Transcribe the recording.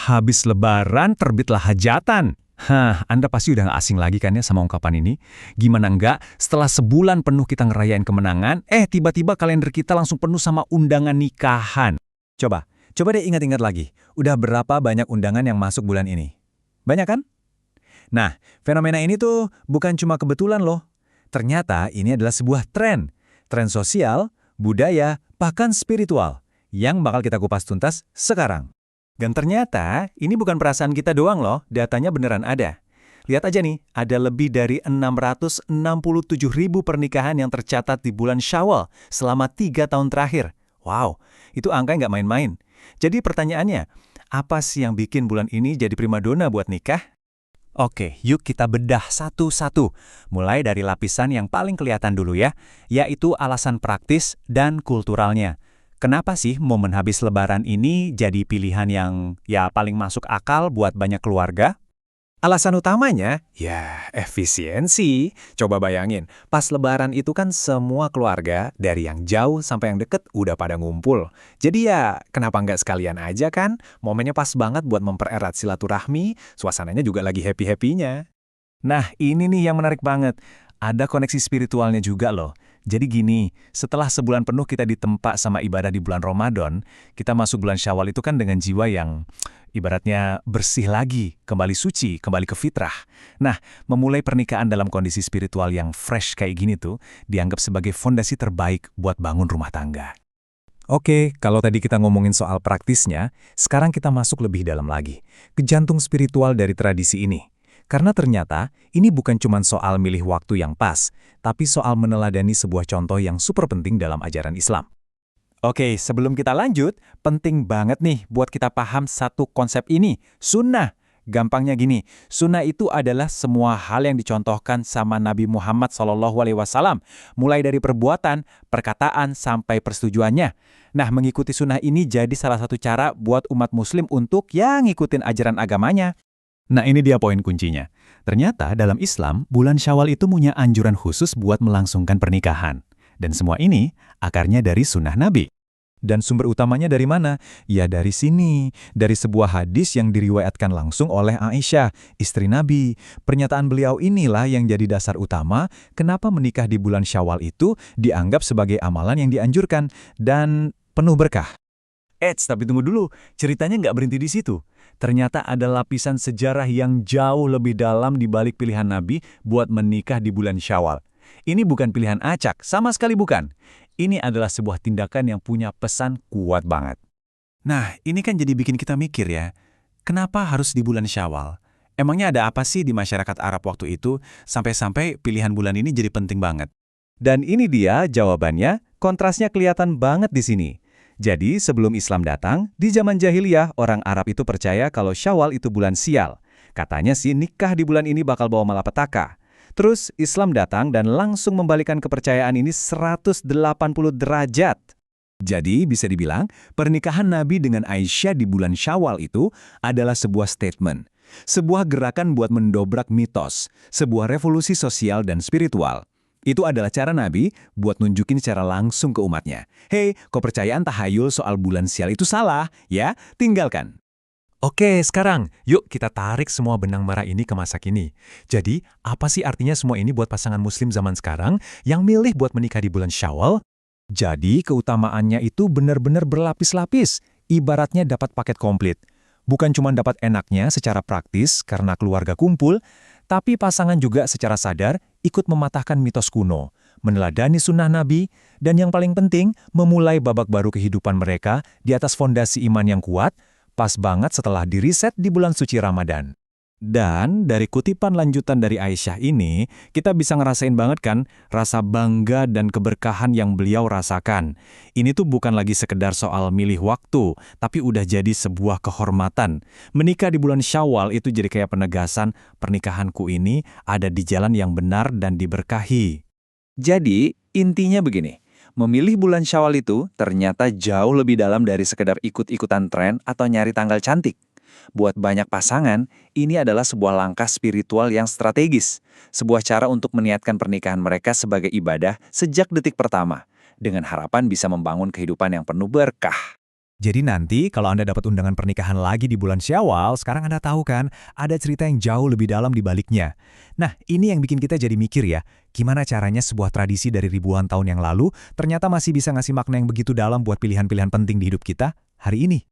Habis lebaran terbitlah hajatan. Hah, Anda pasti udah gak asing lagi kan ya sama ungkapan ini? Gimana enggak, setelah sebulan penuh kita ngerayain kemenangan, tiba-tiba kalender kita langsung penuh sama undangan nikahan. Coba deh ingat-ingat lagi, udah berapa banyak undangan yang masuk bulan ini? Banyak kan? Nah, fenomena ini tuh bukan cuma kebetulan loh. Ternyata ini adalah sebuah tren sosial, budaya, bahkan spiritual, yang bakal kita kupas tuntas sekarang. Dan ternyata, ini bukan perasaan kita doang loh, datanya beneran ada. Lihat aja nih, ada lebih dari 667.000 pernikahan yang tercatat di bulan Syawal selama 3 tahun terakhir. Wow, itu angka nggak main-main. Jadi pertanyaannya, apa sih yang bikin bulan ini jadi primadona buat nikah? Oke, yuk kita bedah satu-satu. Mulai dari lapisan yang paling kelihatan dulu ya, yaitu alasan praktis dan kulturalnya. Kenapa sih momen habis lebaran ini jadi pilihan yang paling masuk akal buat banyak keluarga? Alasan utamanya, efisiensi. Coba bayangin, pas lebaran itu kan semua keluarga, dari yang jauh sampai yang deket, udah pada ngumpul. Jadi kenapa nggak sekalian aja kan? Momennya pas banget buat mempererat silaturahmi, suasananya juga lagi happy-happynya. Nah, ini nih yang menarik banget. Ada koneksi spiritualnya juga loh. Jadi gini, setelah sebulan penuh kita ditempa sama ibadah di bulan Ramadan, kita masuk bulan Syawal itu kan dengan jiwa yang ibaratnya bersih lagi, kembali suci, kembali ke fitrah. Nah, memulai pernikahan dalam kondisi spiritual yang fresh kayak gini tuh, dianggap sebagai fondasi terbaik buat bangun rumah tangga. Oke, kalau tadi kita ngomongin soal praktisnya, sekarang kita masuk lebih dalam lagi, ke jantung spiritual dari tradisi ini. Karena ternyata, ini bukan cuma soal milih waktu yang pas, tapi soal meneladani sebuah contoh yang super penting dalam ajaran Islam. Oke, sebelum kita lanjut, penting banget nih buat kita paham satu konsep ini, sunnah. Gampangnya gini, sunnah itu adalah semua hal yang dicontohkan sama Nabi Muhammad SAW, mulai dari perbuatan, perkataan, sampai persetujuannya. Nah, mengikuti sunnah ini jadi salah satu cara buat umat muslim untuk ngikutin ajaran agamanya. Nah, ini dia poin kuncinya. Ternyata dalam Islam, bulan Syawal itu punya anjuran khusus buat melangsungkan pernikahan. Dan semua ini akarnya dari sunnah Nabi. Dan sumber utamanya dari mana? Ya dari sini, dari sebuah hadis yang diriwayatkan langsung oleh Aisyah, istri Nabi. Pernyataan beliau inilah yang jadi dasar utama kenapa menikah di bulan Syawal itu dianggap sebagai amalan yang dianjurkan dan penuh berkah. Tapi tunggu dulu, ceritanya nggak berhenti di situ. Ternyata ada lapisan sejarah yang jauh lebih dalam di balik pilihan Nabi buat menikah di bulan Syawal. Ini bukan pilihan acak, sama sekali bukan. Ini adalah sebuah tindakan yang punya pesan kuat banget. Nah, ini kan jadi bikin kita mikir ya, kenapa harus di bulan Syawal? Emangnya ada apa sih di masyarakat Arab waktu itu, sampai-sampai pilihan bulan ini jadi penting banget? Dan ini dia jawabannya, kontrasnya kelihatan banget di sini. Jadi, sebelum Islam datang, di zaman jahiliyah, orang Arab itu percaya kalau Syawal itu bulan sial. Katanya sih nikah di bulan ini bakal bawa malapetaka. Terus, Islam datang dan langsung membalikan kepercayaan ini 180 derajat. Jadi, bisa dibilang, pernikahan Nabi dengan Aisyah di bulan Syawal itu adalah sebuah statement. Sebuah gerakan buat mendobrak mitos, sebuah revolusi sosial dan spiritual. Itu adalah cara Nabi buat nunjukin secara langsung ke umatnya. Hei, kepercayaan tahayul soal bulan sial itu salah, ya? Tinggalkan. Oke, sekarang yuk kita tarik semua benang merah ini ke masa kini. Jadi, apa sih artinya semua ini buat pasangan muslim zaman sekarang yang milih buat menikah di bulan Syawal? Jadi, keutamaannya itu benar-benar berlapis-lapis. Ibaratnya dapat paket komplit. Bukan cuma dapat enaknya secara praktis karena keluarga kumpul, tapi pasangan juga secara sadar ikut mematahkan mitos kuno, meneladani sunnah Nabi, dan yang paling penting, memulai babak baru kehidupan mereka di atas fondasi iman yang kuat, pas banget setelah diriset di bulan suci Ramadan. Dan dari kutipan lanjutan dari Aisyah ini, kita bisa ngerasain banget kan rasa bangga dan keberkahan yang beliau rasakan. Ini tuh bukan lagi sekedar soal milih waktu, tapi udah jadi sebuah kehormatan. Menikah di bulan Syawal itu jadi kayak penegasan pernikahanku ini ada di jalan yang benar dan diberkahi. Jadi, intinya begini. Memilih bulan Syawal itu ternyata jauh lebih dalam dari sekedar ikut-ikutan tren atau nyari tanggal cantik. Buat banyak pasangan, ini adalah sebuah langkah spiritual yang strategis. Sebuah cara untuk meniatkan pernikahan mereka sebagai ibadah sejak detik pertama, dengan harapan bisa membangun kehidupan yang penuh berkah. Jadi nanti kalau Anda dapat undangan pernikahan lagi di bulan Syawal, sekarang Anda tahu kan, ada cerita yang jauh lebih dalam di baliknya. Nah, ini yang bikin kita jadi mikir ya, gimana caranya sebuah tradisi dari ribuan tahun yang lalu ternyata masih bisa ngasih makna yang begitu dalam buat pilihan-pilihan penting di hidup kita hari ini.